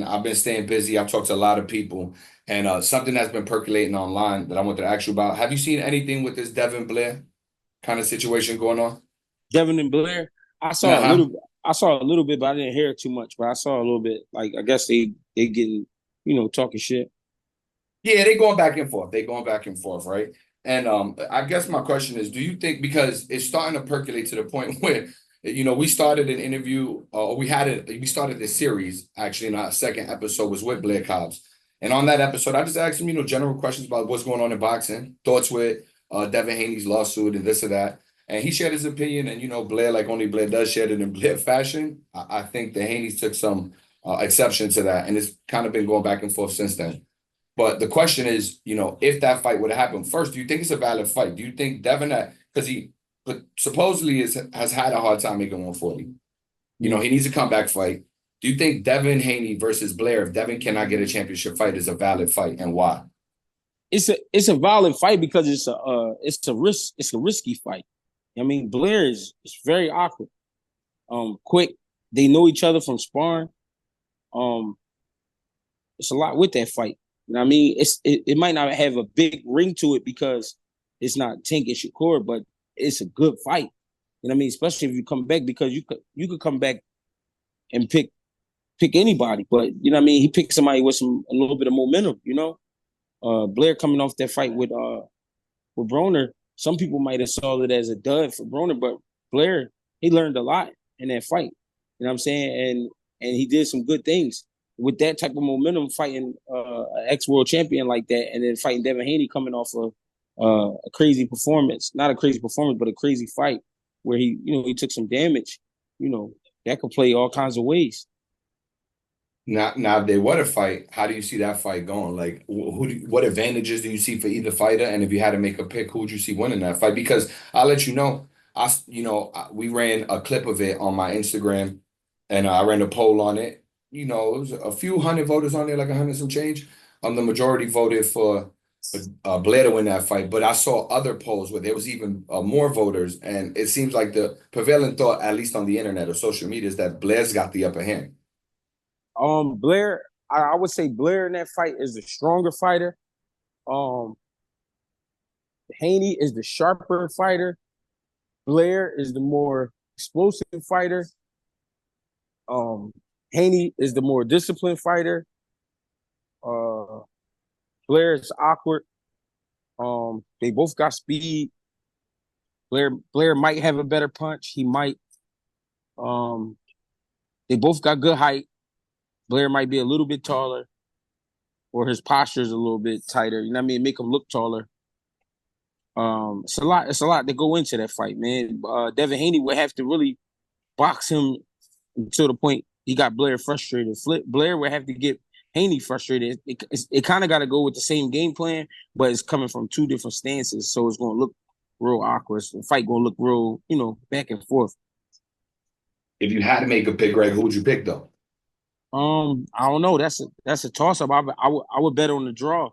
I've been staying busy. I've talked to a lot of people, and something that's been percolating online that I wanted to ask you about. Have you seen anything with this Devin Blair kind of situation going on? Devin and Blair. I saw a Uh-huh. little. I saw a little bit, but I didn't hear too much. But I saw a little bit. Like I guess they getting talking shit. Yeah, they going back and forth. They going back and forth, right? And I guess my question is, do you think because it's starting to percolate to the point where we started an interview, or we started this series actually, and our second episode was with Blair Cobbs, and on that episode, I just asked him, general questions about what's going on in boxing, thoughts with Devin Haney's lawsuit and this or that, and he shared his opinion, and Blair, like only Blair does, shared it in Blair fashion. I think the Haney's took some exception to that, and it's kind of been going back and forth since then. But the question is, if that fight would have happened first, do you think it's a valid fight? Do you think Devin, because but supposedly has had a hard time making 140. Yeah. He needs a comeback fight. Do you think Devin Haney versus Blair, if Devin cannot get a championship fight, is a valid fight, and why? It's a violent fight because it's a risky fight. I mean, Blair is very awkward. Quick. They know each other from sparring. Um, it's a lot with that fight. You know what I mean? It might not have a big ring to it because it's not Tank and Shakur, but it's a good fight. You know what I mean? Especially if you come back because you could come back and pick anybody, but you know what I mean. He picked somebody with a little bit of momentum. Blair coming off that fight with Broner. Some people might have saw it as a dud for Broner, but Blair he learned a lot in that fight. You know what I'm saying? And he did some good things with that type of momentum, fighting an ex-world champion like that, and then fighting Devin Haney coming off of a crazy performance. Not a crazy performance, but a crazy fight where he took some damage. That could play all kinds of ways. Now, if they were to fight, how do you see that fight going? Like, what advantages do you see for either fighter? And if you had to make a pick, who would you see winning that fight? Because I'll let you know, we ran a clip of it on my Instagram, and I ran a poll on it. It was a few hundred voters on there, like 100 some change. The majority voted for Blair to win that fight, but I saw other polls where there was even more voters, and it seems like the prevailing thought, at least on the internet or social media, is that Blair's got the upper hand. Blair, I would say Blair in that fight is the stronger fighter. Um, Haney is the sharper fighter. Blair is the more explosive fighter. Um, Haney is the more disciplined fighter. Uh, Blair is awkward. They both got speed. Blair might have a better punch. He might. Um, they both got good height. Blair might be a little bit taller, or his posture is a little bit tighter. You know what I mean? Make him look taller. It's a lot. It's a lot to go into that fight, man. Devin Haney would have to really box him until the point he got Blair frustrated. Blair would have to get Haney frustrated. It kind of got to go with the same game plan, but it's coming from two different stances, so it's going to look real awkward. So the fight going to look real, back and forth. If you had to make a pick, Greg, who would you pick though? I don't know. That's a toss up. I would bet on the draw.